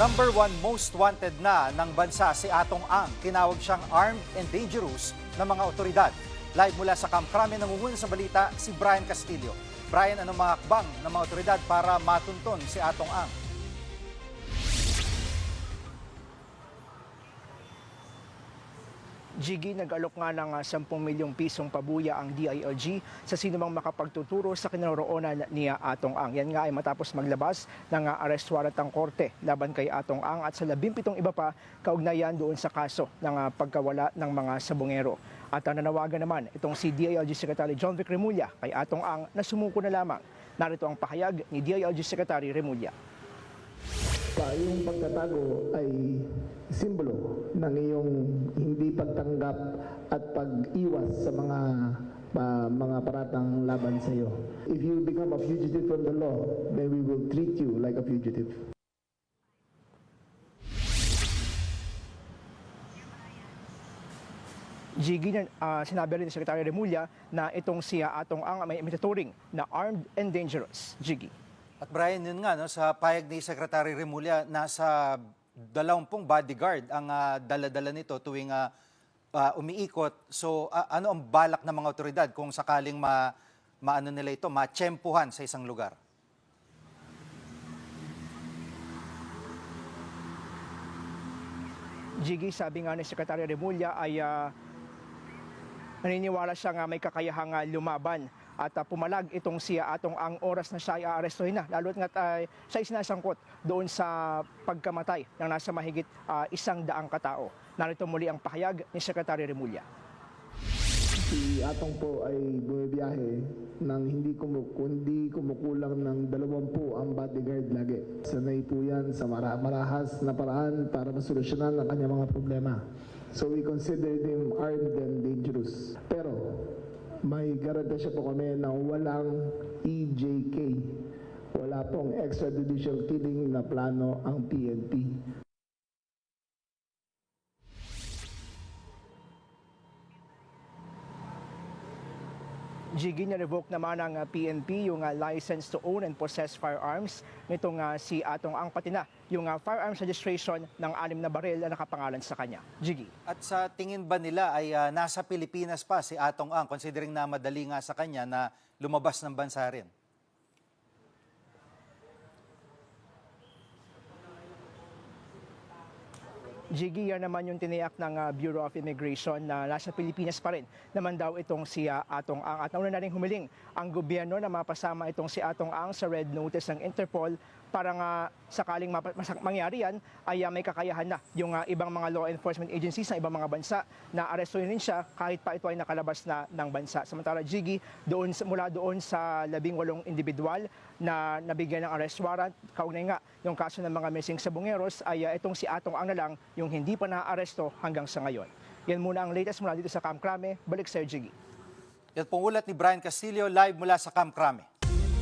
#1 most wanted na ng bansa si Atong Ang. Tinawag siyang armed and dangerous ng mga otoridad. Live mula sa Camp Crame, nangunguna sa balita si Brian Castillo. Brian, anong mga hakbang ng mga otoridad para matunton si Atong Ang? Jiggy, nag-alok nga ng 10 milyong pisong pabuya ang DILG sa sinumang makapagtuturo sa kinaroroonan ni Atong Ang. Yan nga ay matapos maglabas ng arrest warrant ang korte laban kay Atong Ang at sa 17 iba pa kaugnayan doon sa kaso ng pagkawala ng mga sabongero. At nanawagan naman itong si DILG Secretary John Vic Remulla kay Atong Ang na sumuko na lamang. Narito ang pahayag ni DILG Secretary Remulla. Yung pagtatago ay simbolo ng iyong hindi pagtanggap at pag-iwas sa mga paratang laban sa iyo. If you become a fugitive from the law, then we will treat you like a fugitive. Jiggy, sinabi rin ni Secretary Remulla na itong si Atong Ang may tuturing na armed and dangerous. Jiggy. At Brian, yun nga, no, sa payag ni Secretary Remulla, nasa 20 bodyguard ang dala-dala nito tuwing umiikot. So ano ang balak ng mga otoridad kung sakaling maano nila ito, matsyempuhan sa isang lugar? Jiggy, sabi nga ni Secretary Remulla ay naniniwala siya nga may kakayahang lumaban at pumalag itong si Atong Ang oras na siya ay aarestuhin na. Lalo't nga siya ay sinasangkot doon sa pagkamatay ng nasa mahigit 100 katao. Narito muli ang pahayag ni Secretary Remulla. Si Atong po ay bumibiyahe nang hindi kumukulang ng 20 ang bodyguard lagi. Sanay po yan sa marahas na paraan para masolusyonan ang kanyang mga problema. So we consider him armed and dangerous. Pero may garantisya po kami na walang EJK. Wala pong extrajudicial killing na plano ang PNP. Jiggy, na-revoke naman ng PNP yung license to own and possess firearms nitong si Atong Ang, pati na yung firearms registration ng 6 na baril na nakapangalan sa kanya. Jiggy. At sa tingin ba nila ay nasa Pilipinas pa si Atong Ang, considering na madali nga sa kanya na lumabas ng bansa rin? Jiggy, yan naman yung tiniyak ng Bureau of Immigration na nasa Pilipinas pa rin naman daw itong si Atong Ang. At nauna na rin humiling ang gobyerno na mapasama itong si Atong Ang sa red notice ng Interpol para nga sakaling mangyari yan ay may kakayahan na yung ibang mga law enforcement agencies ng ibang mga bansa na arestuhin rin siya kahit pa ito ay nakalabas na ng bansa. Samantala, Jiggy, mula doon sa 18 individual na nabigyan ng arrest warrant, kaugnay nga yung kaso ng mga missing sabongeros ay itong si Atong Ang na lang yung hindi pa na-aresto hanggang sa ngayon. Yan muna ang latest mula dito sa Camp Crame. Balik sa'yo, Jiggy. Yan pong ulat ni Brian Castillo, live mula sa Camp Crame.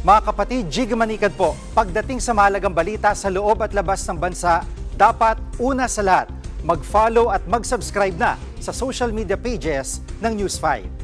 Mga kapatid, Jiggy Manikad po. Pagdating sa mahalagang balita sa loob at labas ng bansa, dapat una sa lahat, mag-follow at mag-subscribe na sa social media pages ng News 5.